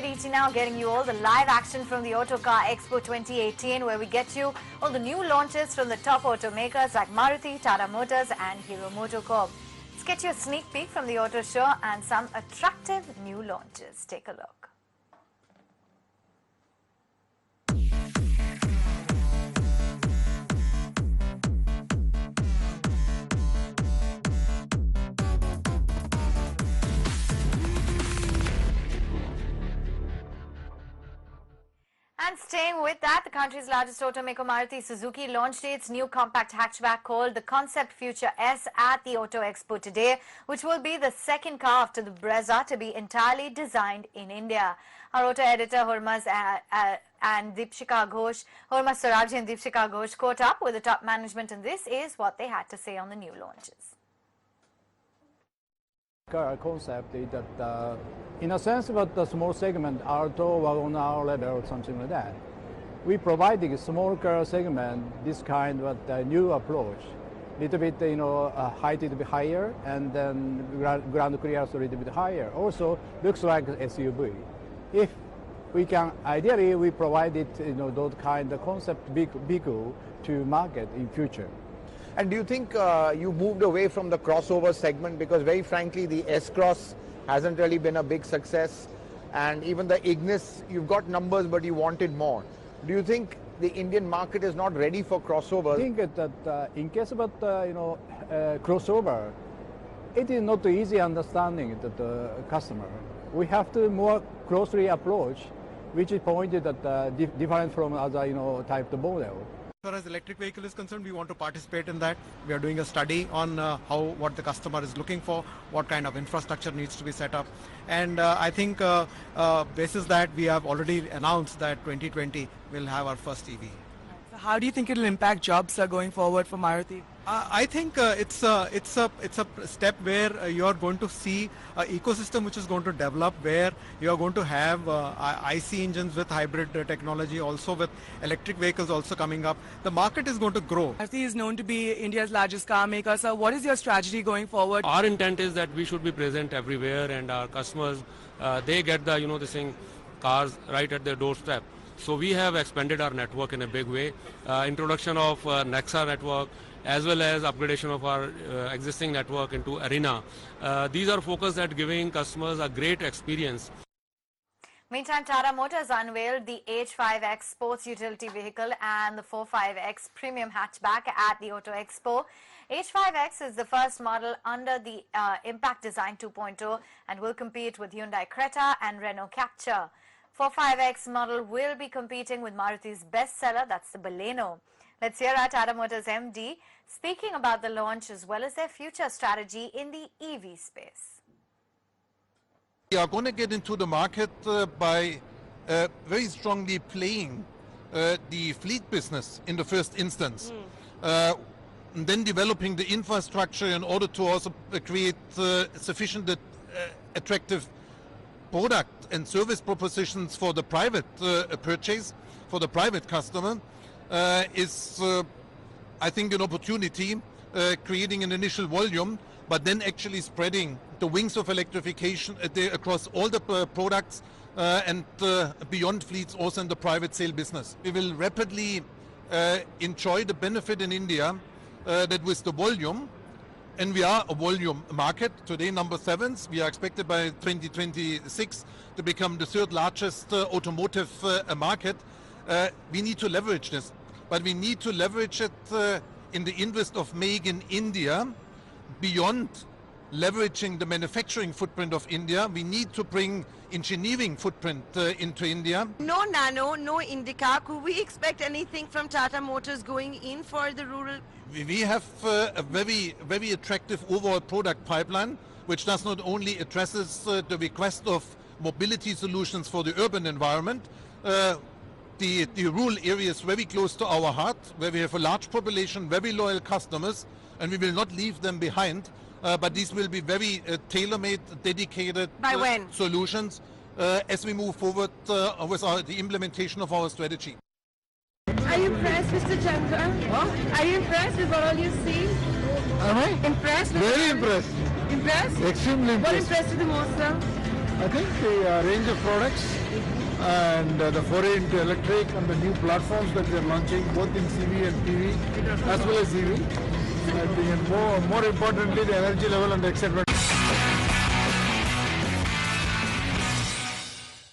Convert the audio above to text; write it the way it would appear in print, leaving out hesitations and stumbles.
DT Now, getting you all the live action from the Auto Car Expo 2018, where we get you all the new launches from the top automakers like Maruti, Tata Motors and Hero MotoCorp. Let's get you a sneak peek from the auto show and some attractive new launches. Take a look. And staying with that, the country's largest automaker Maruti Suzuki launched its new compact hatchback called the Concept Future S at the Auto Expo today, which will be the second car after the Brezza to be entirely designed in India. Our auto editor Hurmaz and Deepshika Ghosh, Hurmaz Swaraj and Deepshika Ghosh caught up with the top management, and this is what they had to say on the new launches. Car concept is that in a sense about the small segment auto wagon hour level or something like that, we providing a small car segment this kind of new approach, little bit height a little bit higher and then ground clearance a little bit higher, also looks like SUV. If we can, ideally we provide it those kind of concept vehicle to market in future. And do you think you moved away from the crossover segment, because very frankly the S-Cross hasn't really been a big success, and even the Ignis, you've got numbers but you wanted more. Do you think the Indian market is not ready for crossover? I think that in case of crossover, it is not easy understanding to the customer. We have to more closely approach, which is pointed at different from other type of model. As far as electric vehicle is concerned, we want to participate in that. We are doing a study on what the customer is looking for, what kind of infrastructure needs to be set up. And I think basis that we have already announced that 2020 will have our first EV. So how do you think it will impact jobs going forward for Maruti? I think it's a step where you are going to see an ecosystem which is going to develop, where you are going to have IC engines with hybrid technology, also with electric vehicles also coming up. The market is going to grow. Maruti is known to be India's largest car maker. So what is your strategy going forward? Our intent is that we should be present everywhere, and our customers, they get the cars right at their doorstep. So we have expanded our network in a big way. Introduction of Nexa network, as well as upgradation of our existing network into Arena. These are focused at giving customers a great experience. Meantime, Tata Motors unveiled the H5X sports utility vehicle and the 45X premium hatchback at the Auto Expo. H5X is the first model under the Impact Design 2.0 and will compete with Hyundai Creta and Renault Captur. 45X model will be competing with Maruti's bestseller, that's the Baleno. Let's hear our Tata Motors MD speaking about the launch as well as their future strategy in the EV space. We are going to get into the market by very strongly playing the fleet business in the first instance. And then developing the infrastructure in order to also create sufficient attractive product and service propositions for the private purchase, for the private customer. Is, I think, an opportunity, creating an initial volume, but then actually spreading the wings of electrification across all the products and beyond fleets, also in the private sale business. We will rapidly enjoy the benefit in India that with the volume, and we are a volume market today, number 7. We are expected by 2026 to become the 3rd largest automotive market. We need to leverage this. But we need to leverage it in the interest of Make in India. Beyond leveraging the manufacturing footprint of India, we need to bring engineering footprint into India. No Nano, no Indica. Could we expect anything from Tata Motors going in for the rural? We have a very, very attractive overall product pipeline, which does not only addresses the request of mobility solutions for the urban environment. The rural area is very close to our heart, where we have a large population, very loyal customers, and we will not leave them behind. But these will be very tailor-made, dedicated solutions as we move forward with the implementation of our strategy. Are you impressed, Mr. Chandra? Huh? Are you impressed with what all you see? Am I? Impressed? Very impressed. Impressed? Extremely impressed. What impressed you the most, sir? I think the range of products and the foray into electric and the new platforms that we are launching both in CV and PV as well as EV. I think, and more importantly, the energy level and the excitement.